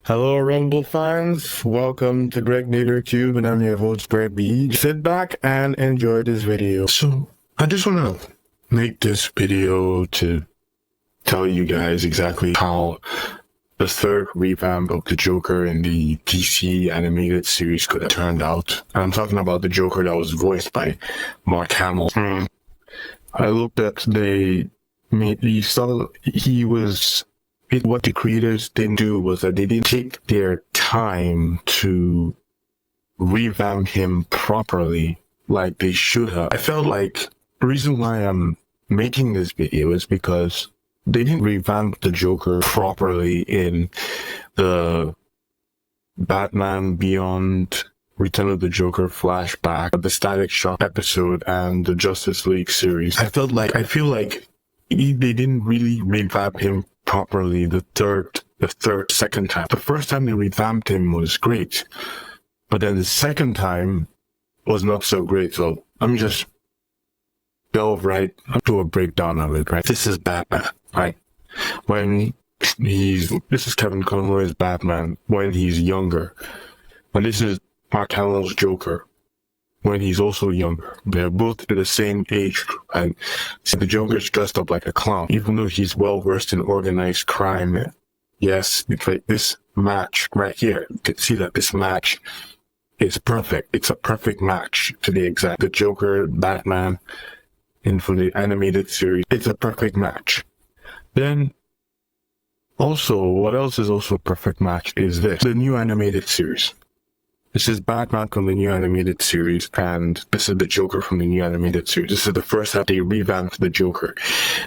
Hello, Rumble fans. Welcome to Gregenator-X, and I'm your host, Greg B. Sit back and enjoy this video. So, I just want to make this video to tell you guys exactly how the third revamp of the Joker in the DC animated series could have turned out. And I'm talking about the Joker that was voiced by Mark-Hamill. I looked at what the creators didn't do was that they didn't take their time to revamp him properly like they should have. I felt like the reason why I'm making this video is because they didn't revamp the Joker properly in the Batman Beyond Return of the Joker flashback, the Static Shock episode, and the Justice League series. I feel like they didn't really revamp him properly the second time. The first time they revamped him was great, but then the second time was not so great. So let me just delve right to a breakdown of it, right? This is Batman, right? This is Kevin Conroy's Batman when he's younger. And this is Mark Hamill's Joker when he's also younger. They're both the same age, and the Joker's dressed up like a clown, even though he's well versed in organized crime. Yes, it's like this match right here. You can see that this match is perfect. It's a perfect match to be exact. The Joker, Batman, and for the animated series, it's a perfect match. Then, also, what else is also a perfect match is this, the new animated series. This is Batman from the new animated series, and this is the Joker from the new animated series. This is the first time they revamped the Joker.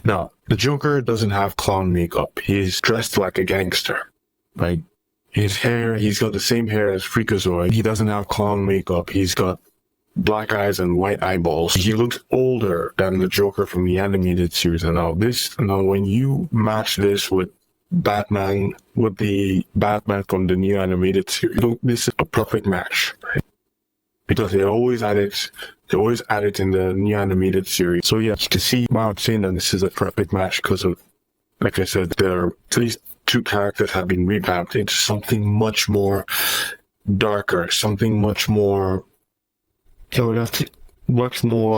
Now, the Joker doesn't have clown makeup. He's dressed like a gangster. Like, his hair, he's got the same hair as Freakazoid. He doesn't have clown makeup. He's got black eyes and white eyeballs. He looks older than the Joker from the animated series. And now when you match this with the Batman from the new animated series, this is a perfect match, right? Because they always add it in the new animated series. So yeah, you can see why I'm saying that this is a perfect match, because of, like I said, these two characters have been revamped into something much more darker, something much more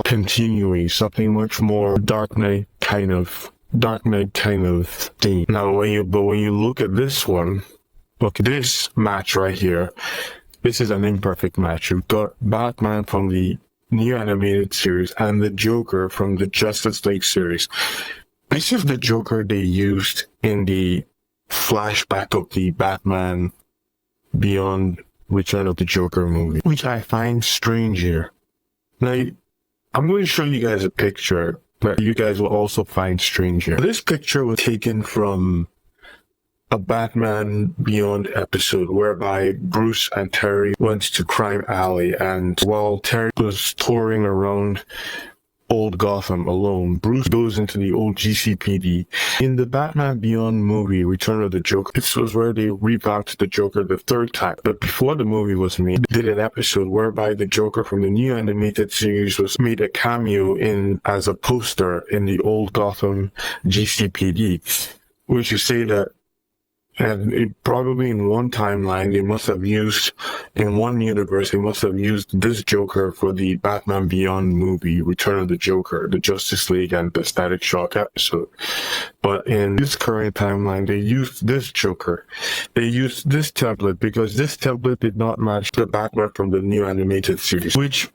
continuing, something much more Dark Knight kind of thing. Now, when you look at this one, look at this match right here. This is an imperfect match. You've got Batman from the new animated series and the Joker from the Justice League series. This is the Joker they used in the flashback of the Batman Beyond Return of the Joker movie, which I find strange here. Now, I'm going to show you guys a picture that you guys will also find strange here. This picture was taken from a Batman Beyond episode whereby Bruce and Terry went to Crime Alley, and while Terry was touring around old Gotham alone, Bruce goes into the old GCPD. In the Batman Beyond movie, Return of the Joker, this was where they revamped the Joker the third time. But before the movie was made, they did an episode whereby the Joker from the new animated series was made a cameo as a poster in the old Gotham GCPD, which you say that, and probably in one timeline, in one universe, they must have used this Joker for the Batman Beyond movie, Return of the Joker, the Justice League, and the Static Shock episode. But in this current timeline, they used this Joker. They used this template because this template did not match the Batman from the new animated series, which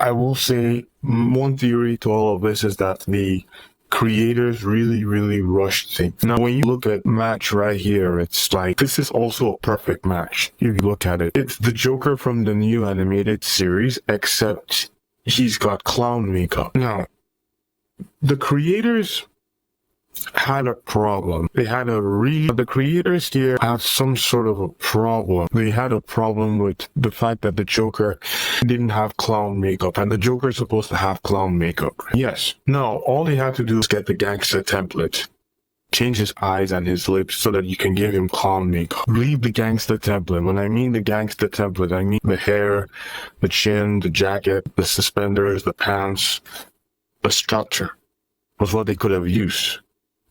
I will say, one theory to all of this is that the creators really rushed things. Now, when you look at match right here, it's like, this is also a perfect match. If you look at it, it's the Joker from the new animated series, except he's got clown makeup. Now, the creators had a problem. The creators here have some sort of a problem. They had a problem with the fact that the Joker didn't have clown makeup, and the Joker is supposed to have clown makeup. Yes. Now, all they had to do is get the gangster template, change his eyes and his lips so that you can give him clown makeup. Leave the gangster template. When I mean the gangster template, I mean the hair, the chin, the jacket, the suspenders, the pants, the structure was what they could have used.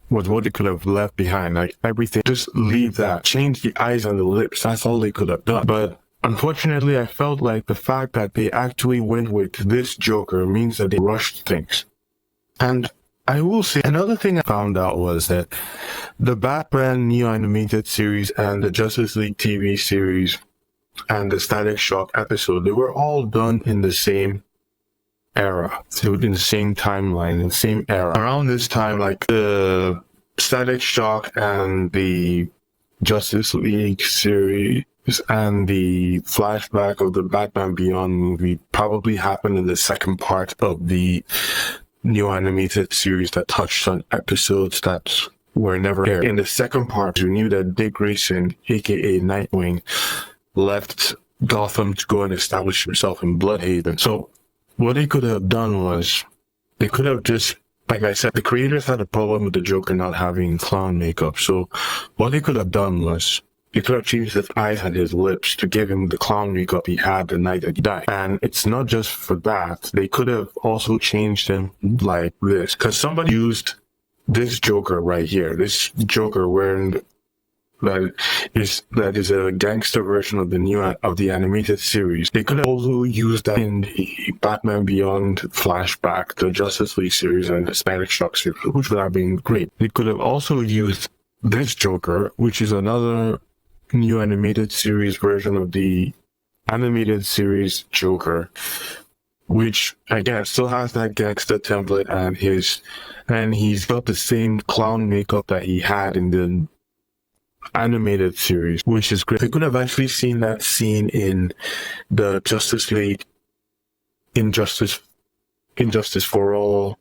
was what they could have left behind. Like everything, just leave that. Change the eyes and the lips. That's all they could have done. But unfortunately, I felt like the fact that they actually went with this Joker means that they rushed things. And I will say, another thing I found out was that the Batman Neo animated series and the Justice League TV series and the Static Shock episode, they were all done in the same era. So in the same timeline, in the same era. Around this time, like the Static Shock and the Justice League series and the flashback of the Batman Beyond movie probably happened in the second part of the new animated series that touched on episodes that were never aired. In the second part, we knew that Dick Grayson, aka Nightwing, left Gotham to go and establish himself in Bloodhaven. So what they could have done was, they could have just, like I said, the creators had a problem with the Joker not having clown makeup. So what they could have done was, they could have changed his eyes and his lips to give him the clown makeup he had the night that he died. And it's not just for that. They could have also changed him like this. Because somebody used this Joker right here. This Joker wearing that is a gangster version of the animated series. They could have also used that in the Batman Beyond flashback, the Justice League series, and the Static Shock series, which would have been great. They could have also used this Joker, which is another new animated series version of the animated series Joker, which again still has that gangster template and he's got the same clown makeup that he had in the animated series, which is great. I could have actually seen that scene in the Justice League Injustice for All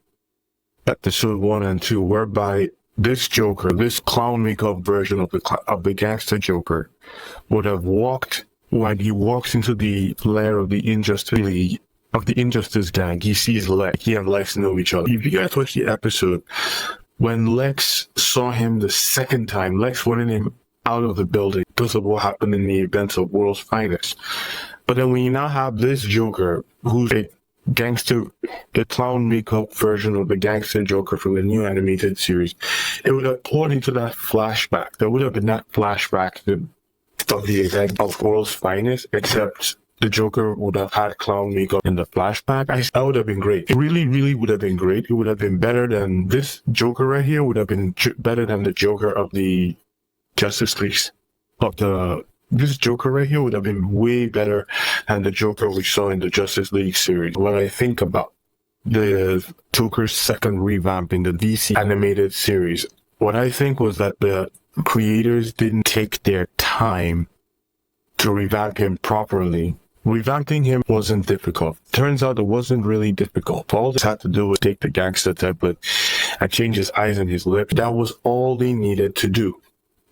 episode 1 and 2, whereby this Joker, this clown makeup version of the gangster Joker, would have walked, when he walks into the lair of the Injustice gang, he sees Lex. He and Lex know each other. If you guys watch the episode, when Lex saw him the second time, Lex wanted him out of the building because of what happened in the events of World's Finest. But then when you now have this Joker, who's a the clown makeup version of the gangster Joker from the new animated series, it would have poured into that flashback. There would have been that flashback of the event of World's Finest, except the Joker would have had clown makeup in the flashback. That would have been great. It really, really would have been great. It would have been better than this Joker right here. Would have been better than the Joker of the Justice League. This Joker right here would have been way better than the Joker we saw in the Justice League series. When I think about the Joker's second revamp in the DC animated series, what I think was that the creators didn't take their time to revamp him properly. Revamping him wasn't difficult. Turns out it wasn't really difficult. All they had to do was take the gangster template and change his eyes and his lips. That was all they needed to do.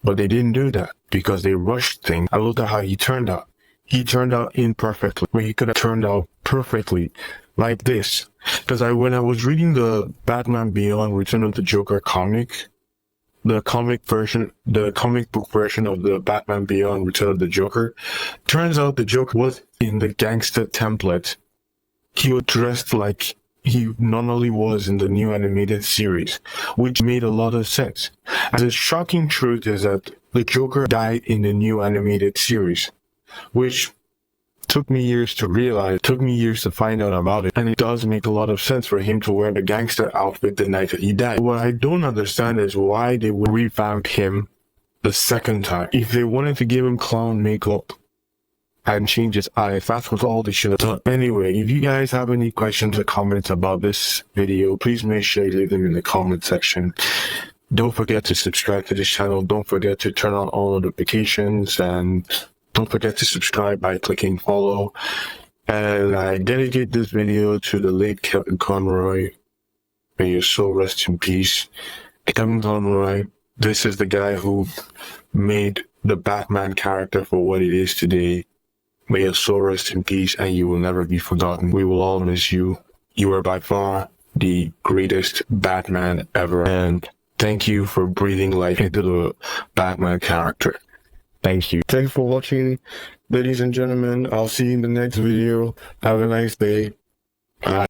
But they didn't do that because they rushed things. I looked at how he turned out. He turned out imperfectly, when he could have turned out perfectly, like this. Because when I was reading the Batman Beyond Return of the Joker comic, the comic book version of the Batman Beyond Return of the Joker, turns out the Joker was in the gangster template. He was dressed like he normally was in the new animated series, which made a lot of sense. And the shocking truth is that the Joker died in the new animated series, which took me years to realize, took me years to find out about it, and it does make a lot of sense for him to wear the gangster outfit the night that he died. What I don't understand is why they would revamp him the second time. If they wanted to give him clown makeup and change his eyes, that's what all they should have done. Anyway, if you guys have any questions or comments about this video, please make sure you leave them in the comment section. Don't forget to subscribe to this channel. Don't forget to turn on all notifications, and don't forget to subscribe by clicking follow. And I dedicate this video to the late Kevin Conroy. May your soul rest in peace. Kevin Conroy, this is the guy who made the Batman character for what it is today. May your soul rest in peace, and you will never be forgotten. We will all miss you. You are by far the greatest Batman ever. And thank you for breathing life into the Batman character. Thank you. Thanks for watching, ladies and gentlemen. I'll see you in the next video. Have a nice day. Bye.